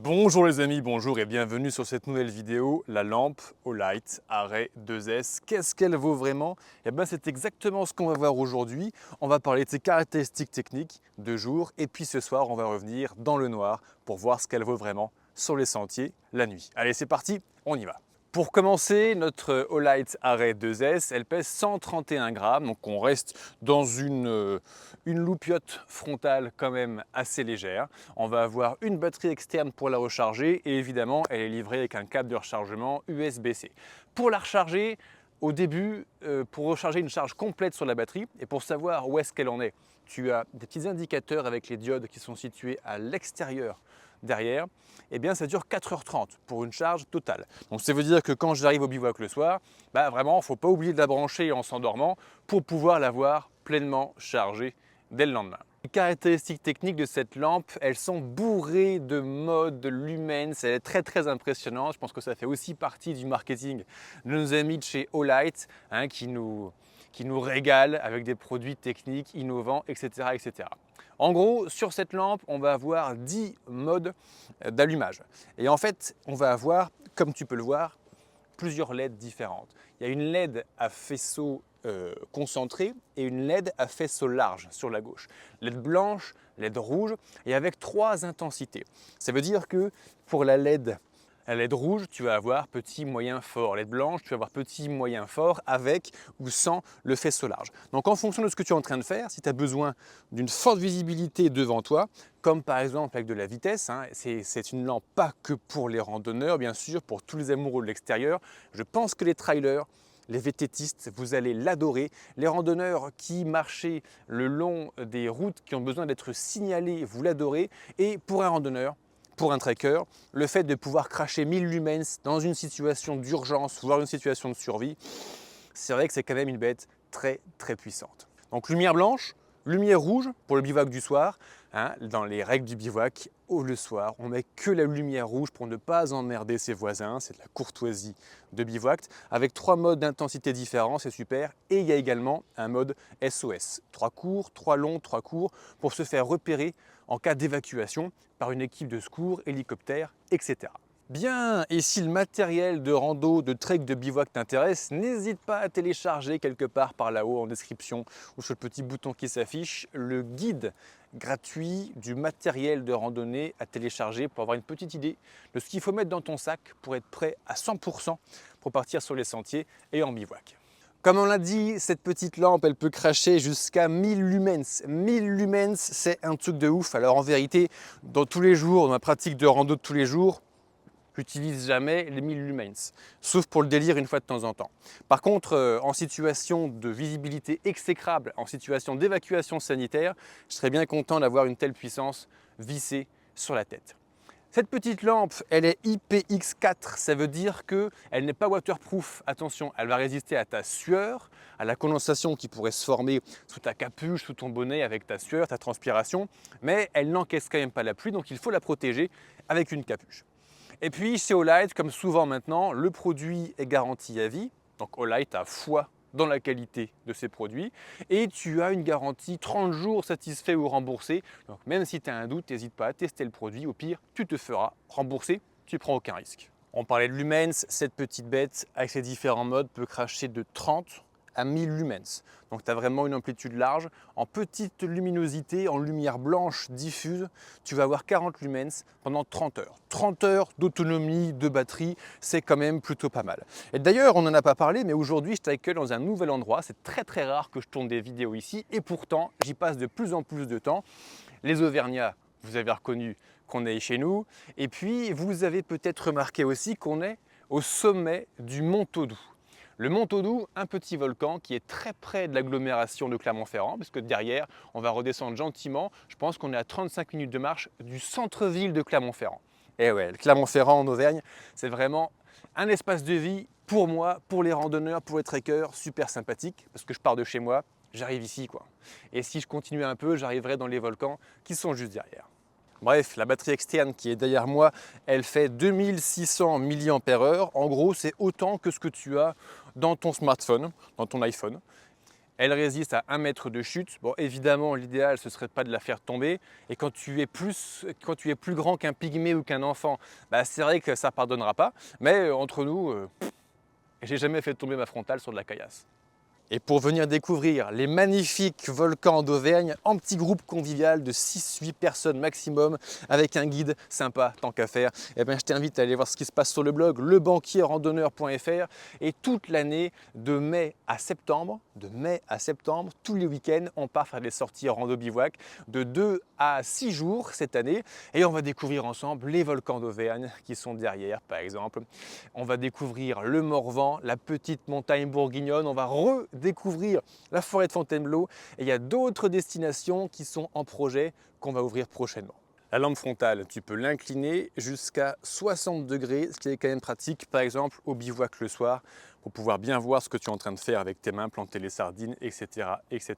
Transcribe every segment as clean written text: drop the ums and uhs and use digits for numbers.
Bonjour les amis, bonjour et bienvenue sur cette nouvelle vidéo, la lampe Olight Array 2S. Qu'est-ce qu'elle vaut vraiment? Eh bien c'est exactement ce qu'on va voir aujourd'hui. On va parler de ses caractéristiques techniques de jour et puis ce soir on va revenir dans le noir pour voir ce qu'elle vaut vraiment sur les sentiers la nuit. Allez c'est parti, on y va. Pour commencer, notre Olight Array 2S, elle pèse 131 grammes, donc on reste dans une loupiote frontale quand même assez légère. On va avoir une batterie externe pour la recharger et évidemment, elle est livrée avec un câble de rechargement USB-C. Pour la recharger, au début, pour recharger une charge complète sur la batterie et pour savoir où est-ce qu'elle en est, tu as des petits indicateurs avec les diodes qui sont situés à l'extérieur derrière, eh bien ça dure 4h30 pour une charge totale. Donc ça veut dire que quand j'arrive au bivouac le soir, vraiment, il ne faut pas oublier de la brancher en s'endormant pour pouvoir l'avoir pleinement chargée dès le lendemain. Les caractéristiques techniques de cette lampe, elles sont bourrées de modes, de lumens, elle est très impressionnante. Je pense que ça fait aussi partie du marketing de nos amis de chez Olight qui nous régalent avec des produits techniques innovants, etc. En gros, sur cette lampe, on va avoir 10 modes d'allumage. Et en fait, on va avoir, comme tu peux le voir, plusieurs LED différentes. Il y a une LED à faisceau concentré et une LED à faisceau large sur la gauche. LED blanche, LED rouge et avec 3 intensités. Ça veut dire que pour la LED rouge, tu vas avoir petit, moyen, fort. LED blanche, tu vas avoir petit, moyen, fort avec ou sans le faisceau large. Donc en fonction de ce que tu es en train de faire, si tu as besoin d'une forte visibilité devant toi, comme par exemple avec de la vitesse, c'est une lampe pas que pour les randonneurs, bien sûr, pour tous les amoureux de l'extérieur. Je pense que les trailers, les VTTistes, vous allez l'adorer. Les randonneurs qui marchaient le long des routes qui ont besoin d'être signalées, vous l'adorez. Et pour un randonneur, pour un trekker, le fait de pouvoir cracher 1000 lumens dans une situation d'urgence, voire une situation de survie, c'est vrai que c'est quand même une bête très puissante. Donc lumière blanche, lumière rouge pour le bivouac du soir. Dans les règles du bivouac, le soir, on met que la lumière rouge pour ne pas emmerder ses voisins. C'est de la courtoisie de bivouac. Avec 3 modes d'intensité différents, c'est super. Et il y a également un mode SOS. 3 courts, 3 longs, 3 courts pour se faire repérer en cas d'évacuation par une équipe de secours, hélicoptère, etc. Bien, et si le matériel de rando, de trek, de bivouac t'intéresse, n'hésite pas à télécharger quelque part par là-haut en description ou sur le petit bouton qui s'affiche le guide gratuit du matériel de randonnée à télécharger pour avoir une petite idée de ce qu'il faut mettre dans ton sac pour être prêt à 100% pour partir sur les sentiers et en bivouac. Comme on l'a dit, cette petite lampe, elle peut cracher jusqu'à 1000 lumens. 1000 lumens, c'est un truc de ouf. Alors en vérité, dans tous les jours, dans ma pratique de rando de tous les jours, j'utilise jamais les 1000 lumens, sauf pour le délire une fois de temps en temps. Par contre, en situation de visibilité exécrable, en situation d'évacuation sanitaire, je serais bien content d'avoir une telle puissance vissée sur la tête. Cette petite lampe, elle est IPX4, ça veut dire qu'elle n'est pas waterproof. Attention, elle va résister à ta sueur, à la condensation qui pourrait se former sous ta capuche, sous ton bonnet avec ta sueur, ta transpiration, mais elle n'encaisse quand même pas la pluie, donc il faut la protéger avec une capuche. Et puis chez Olight, comme souvent maintenant, le produit est garanti à vie, donc Olight a foi dans la qualité de ses produits et tu as une garantie 30 jours satisfait ou remboursé. Donc même si tu as un doute, n'hésite pas à tester le produit, au pire tu te feras rembourser, tu prends aucun risque. On parlait de lumens, cette petite bête avec ses différents modes peut cracher de 30 à 1000 lumens. Donc tu as vraiment une amplitude large. En petite luminosité, en lumière blanche diffuse, tu vas avoir 40 lumens pendant 30 heures. 30 heures d'autonomie de batterie, c'est quand même plutôt pas mal. Et d'ailleurs, on n'en a pas parlé, mais aujourd'hui, je t'accueille dans un nouvel endroit. C'est très rare que je tourne des vidéos ici et pourtant, j'y passe de plus en plus de temps. Les Auvergnats, vous avez reconnu qu'on est chez nous. Et puis, vous avez peut-être remarqué aussi qu'on est au sommet du Mont Taudou. Le Mont Taudou, un petit volcan qui est très près de l'agglomération de Clermont-Ferrand, parce que derrière, on va redescendre gentiment. Je pense qu'on est à 35 minutes de marche du centre-ville de Clermont-Ferrand. Et ouais, Clermont-Ferrand en Auvergne, c'est vraiment un espace de vie pour moi, pour les randonneurs, pour les trekkers, super sympathique, parce que je pars de chez moi, j'arrive ici quoi. Et si je continue un peu, j'arriverai dans les volcans qui sont juste derrière. Bref, la batterie externe qui est derrière moi, elle fait 2600 mAh. En gros, c'est autant que ce que tu as dans ton smartphone, dans ton iPhone. Elle résiste à 1 mètre de chute. Bon, évidemment, l'idéal, ce ne serait pas de la faire tomber. Et quand tu es plus grand qu'un pygmée ou qu'un enfant, bah, c'est vrai que ça ne pardonnera pas. Mais entre nous, j'ai jamais fait tomber ma frontale sur de la caillasse. Et pour venir découvrir les magnifiques volcans d'Auvergne en petit groupe convivial de 6-8 personnes maximum avec un guide sympa tant qu'à faire, eh bien, je t'invite à aller voir ce qui se passe sur le blog lebanquierrandonneur.fr et toute l'année de mai à septembre, tous les week-ends, on part faire des sorties en rando bivouac de 2 à 6 jours cette année et on va découvrir ensemble les volcans d'Auvergne qui sont derrière par exemple. On va découvrir le Morvan, la petite montagne bourguignonne, on va redécouvrir la forêt de Fontainebleau et il y a d'autres destinations qui sont en projet qu'on va ouvrir prochainement. La lampe frontale, tu peux l'incliner jusqu'à 60 degrés, ce qui est quand même pratique, par exemple au bivouac le soir, pour pouvoir bien voir ce que tu es en train de faire avec tes mains, planter les sardines, etc. etc.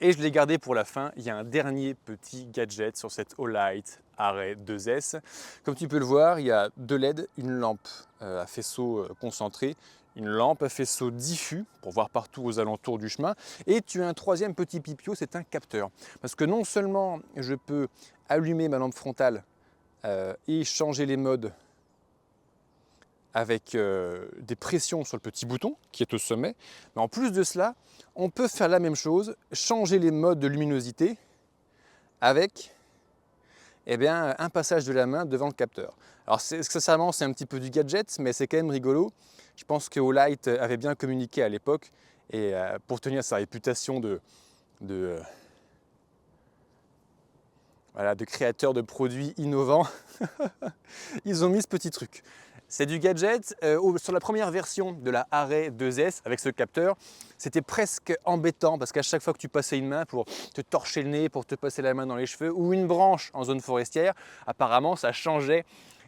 Et je l'ai gardé pour la fin, il y a un dernier petit gadget sur cette Olight Array 2S. Comme tu peux le voir, il y a 2 LED, une lampe à faisceau concentré, une lampe à faisceau diffus pour voir partout aux alentours du chemin. Et tu as un 3e petit pipio, c'est un capteur. Parce que non seulement je peux allumer ma lampe frontale et changer les modes avec des pressions sur le petit bouton qui est au sommet. Mais en plus de cela, on peut faire la même chose, changer les modes de luminosité avec un passage de la main devant le capteur. Alors sincèrement, c'est un petit peu du gadget, mais c'est quand même rigolo. Je pense que Olight avait bien communiqué à l'époque et pour tenir sa réputation de créateur de produits innovants, ils ont mis ce petit truc. C'est du gadget. Sur la première version de la Array 2S avec ce capteur, c'était presque embêtant parce qu'à chaque fois que tu passais une main pour te torcher le nez, pour te passer la main dans les cheveux ou une branche en zone forestière, apparemment ça changeait,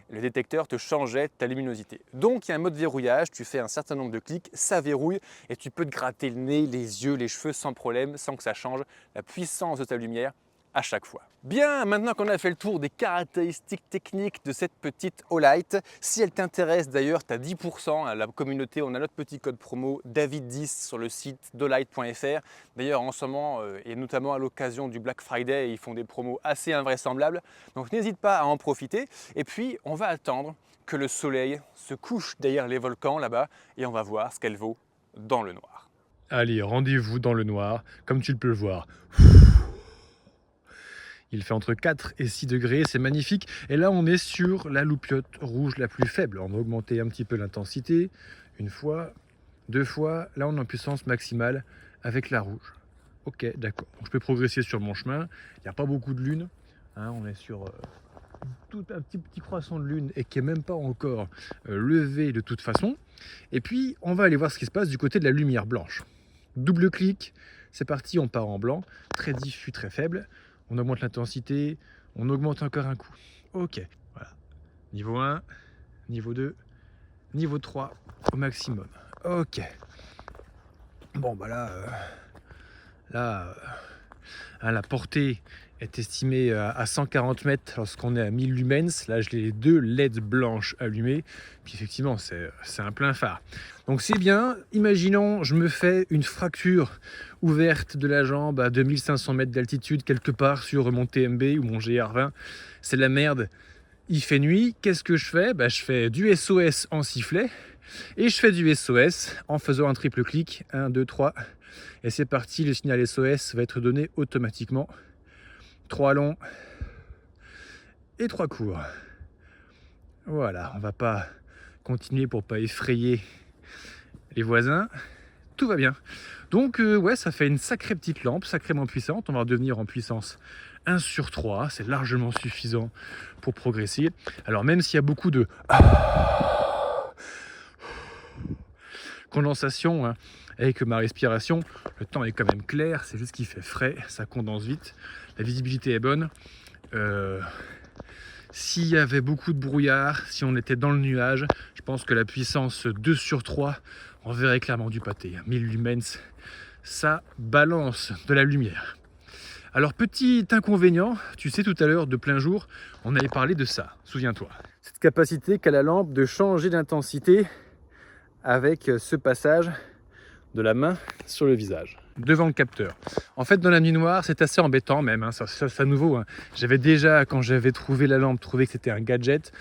le détecteur te changeait ta luminosité. Donc il y a un mode verrouillage, tu fais un certain nombre de clics, ça verrouille et tu peux te gratter le nez, les yeux, les cheveux sans problème, sans que ça change la puissance de ta lumière à chaque fois. Bien, maintenant qu'on a fait le tour des caractéristiques techniques de cette petite Olight, si elle t'intéresse d'ailleurs, tu as 10% à la communauté, on a notre petit code promo David10 sur le site d'olight.fr. D'ailleurs en ce moment, et notamment à l'occasion du Black Friday, ils font des promos assez invraisemblables, donc n'hésite pas à en profiter. Et puis on va attendre que le soleil se couche derrière les volcans là-bas et on va voir ce qu'elle vaut dans le noir. Allez, rendez-vous dans le noir, comme tu peux le voir. Il fait entre 4 et 6 degrés, c'est magnifique. Et là, on est sur la loupiote rouge la plus faible. On va augmenter un petit peu l'intensité. 1 fois, 2 fois. Là, on est en puissance maximale avec la rouge. Ok, d'accord. Je peux progresser sur mon chemin. Il n'y a pas beaucoup de lune. Hein, on est sur tout un petit croissant de lune et qui n'est même pas encore levé de toute façon. Et puis, on va aller voir ce qui se passe du côté de la lumière blanche. Double clic, c'est parti, on part en blanc. Très diffus, très faible. On augmente l'intensité, on augmente encore un coup. Ok, voilà. Niveau 1, niveau 2, niveau 3 au maximum. Ok. Bon, bah là, la portée est estimée à 140 mètres lorsqu'on est à 1000 lumens. Là, j'ai les 2 LED blanches allumées. Puis effectivement, c'est un plein phare. Donc c'est bien. Imaginons, je me fais une fracture ouverte de la jambe à 2500 mètres d'altitude quelque part sur mon TMB ou mon GR20. C'est la merde. Il fait nuit. Qu'est-ce que je fais? Je fais du SOS en sifflet. Et je fais du SOS en faisant un triple clic. 1, 2, 3. Et c'est parti. Le signal SOS va être donné automatiquement. 3 longs et 3 courts. Voilà, on va pas continuer pour pas effrayer les voisins. Tout va bien. Donc ouais, ça fait une sacrée petite lampe, sacrément puissante. On va redevenir en puissance 1 sur 3. C'est largement suffisant pour progresser. Alors même s'il y a beaucoup de condensation hein, avec ma respiration, le temps est quand même clair. C'est juste qu'il fait frais, ça condense vite. La visibilité est bonne. S'il y avait beaucoup de brouillard, si on était dans le nuage, je pense que la puissance 2 sur 3, on verrait clairement du pâté. 1000 lumens, ça balance de la lumière. Alors petit inconvénient, tu sais tout à l'heure de plein jour, on avait parlé de ça, souviens-toi. Cette capacité qu'a la lampe de changer d'intensité avec ce passage de la main sur le visage. devant le capteur. En fait, dans la nuit noire, c'est assez embêtant même, hein, ça nouveau. Hein. J'avais déjà, quand j'avais trouvé la lampe, trouvé que c'était un gadget,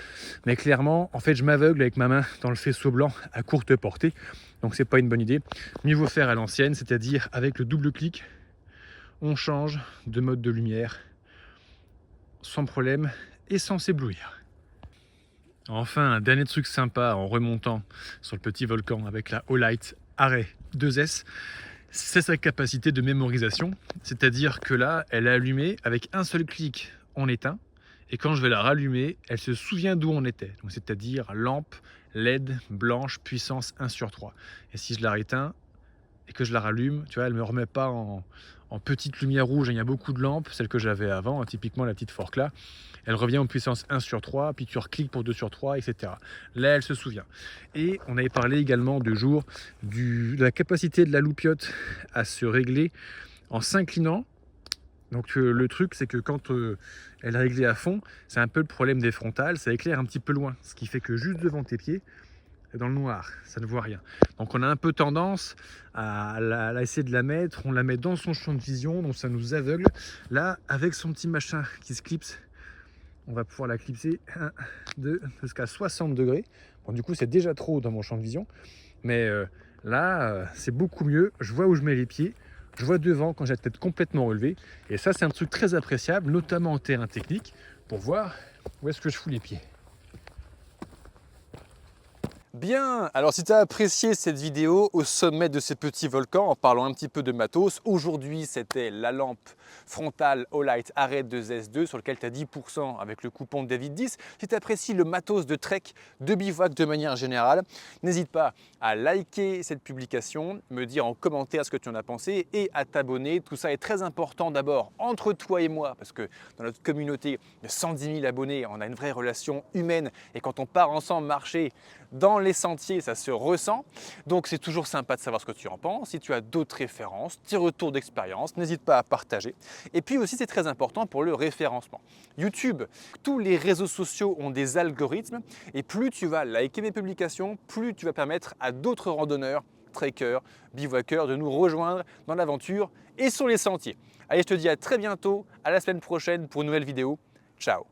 mais clairement, en fait, je m'aveugle avec ma main dans le faisceau blanc à courte portée, donc c'est pas une bonne idée. Mieux vaut faire à l'ancienne, c'est-à-dire avec le double clic, on change de mode de lumière sans problème et sans s'éblouir. Enfin, un dernier truc sympa en remontant sur le petit volcan avec la Olight Array 2S, c'est sa capacité de mémorisation, c'est-à-dire que là, elle est allumée avec un seul clic, on éteint, et quand je vais la rallumer, elle se souvient d'où on était, donc c'est-à-dire lampe LED blanche puissance 1/3. Et si je la réteins et que je la rallume, tu vois, elle ne me remet pas en petite lumière rouge. Il y a beaucoup de lampes, celle que j'avais avant, hein, typiquement la petite fork là, elle revient en puissance 1/3, puis tu recliques pour 2/3, etc. Là, elle se souvient. Et on avait parlé également de la capacité de la loupiote à se régler en s'inclinant. Donc le truc, c'est que quand elle est réglée à fond, c'est un peu le problème des frontales, ça éclaire un petit peu loin, ce qui fait que juste devant tes pieds, dans le noir, ça ne voit rien. Donc on a un peu tendance à essayer de la mettre, on la met dans son champ de vision, donc ça nous aveugle. Là, avec son petit machin qui se clipse, on va pouvoir la clipser 1, 2, jusqu'à 60 degrés. Bon, du coup, c'est déjà trop dans mon champ de vision, mais là, c'est beaucoup mieux. Je vois où je mets les pieds, je vois devant quand j'ai la tête complètement relevée, et ça, c'est un truc très appréciable, notamment en terrain technique, pour voir où est-ce que je fous les pieds. Bien, alors si tu as apprécié cette vidéo au sommet de ces petits volcans en parlant un petit peu de matos, aujourd'hui c'était la lampe frontale Olight Array 2S2 sur lequel tu as 10% avec le coupon de David 10. Si tu apprécies le matos de trek, de bivouac de manière générale, n'hésite pas à liker cette publication, me dire en commentaire ce que tu en as pensé et à t'abonner. Tout ça est très important d'abord entre toi et moi parce que dans notre communauté de 110 000 abonnés, on a une vraie relation humaine et quand on part ensemble marcher dans les sentiers, ça se ressent. Donc c'est toujours sympa de savoir ce que tu en penses. Si tu as d'autres références, tes retours d'expérience, n'hésite pas à partager. Et puis aussi, c'est très important pour le référencement. YouTube, tous les réseaux sociaux ont des algorithmes et plus tu vas liker mes publications, plus tu vas permettre à d'autres randonneurs, trekkers, bivouaqueurs de nous rejoindre dans l'aventure et sur les sentiers. Allez, je te dis à très bientôt, à la semaine prochaine pour une nouvelle vidéo. Ciao!